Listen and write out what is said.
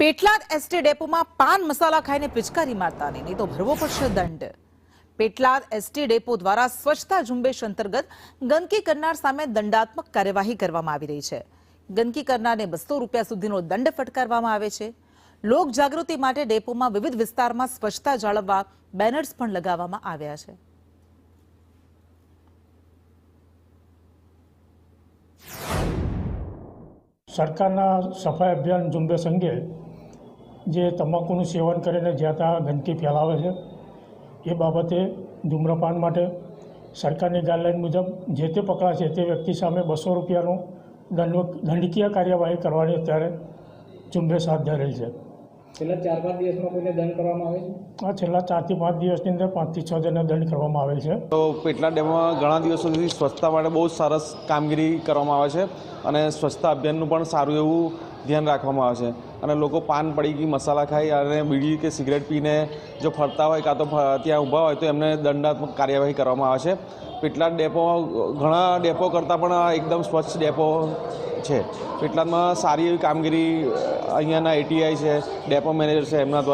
Petlad ST ડેપોમાં પાન મસાલા ખાઈને પિચકારી મારતાને નહીં તો ભરવો પડશે દંડ। પેટલાદ એસટી ડેપો દ્વારા સ્વચ્છતા ઝુંબેશ અંતર્ગત ગંદકી કરનાર સામે દંડાત્મક કાર્યવાહી કરવામાં આવી રહી છે। ગંદકી કરનારને 200 રૂપિયા સુધીનો દંડ ફટકારવામાં આવે છે। લોક જાગૃતિ માટે ડેપોમાં વિવિધ વિસ્તારમાં સ્વચ્છતા જાળવવા બેનર્સ પણ લગાવવામાં આવ્યા છે। સરકારના સફાઈ અભિયાન ઝુંબેશ અંગે જે તમાકુનું સેવન કરીને જ્યાં ત્યાં ગંદકી ફેલાવે છે એ બાબતે ધૂમ્રપાન માટે સરકારની ગાઈડલાઈન મુજબ જે તે પકડાશે તે વ્યક્તિ સામે 200 રૂપિયાનું દંડકીય કાર્યવાહી કરવાની અત્યારે ઝુંબેશ હાથ ધરેલ છે। છેલ્લા 4-5 દિવસમાં કોઈને દંડ કરવામાં આવે છે? છેલ્લા 4 થી 5 દિવસની અંદર 5 થી 6 જણને દંડ કરવામાં આવેલ છે। તો પેટલાદ ડેમમાં ઘણા દિવસો સુધી સ્વચ્છતા માટે બહુ સરસ કામગીરી કરવામાં આવે છે અને સ્વચ્છતા અભિયાનનું પણ સારું એવું ધ્યાન રાખવામાં આવે છે અને લોકો પાન પડીકી મસાલા ખાઈ અને બીડી કે સિગરેટ પીને જો ફરતા હોય કાં તો ત્યાં ઊભા હોય તો એમને દંડાત્મક કાર્યવાહી કરવામાં આવે છે। પેટલાદ ડેપો ઘણા ડેપો કરતાં પણ એકદમ સ્વચ્છ ડેપો છે। પેટલાદમાં સારી એવી કામગીરી અહીંયાના ATI છે, ડેપો મેનેજર છે, એમના દ્વારા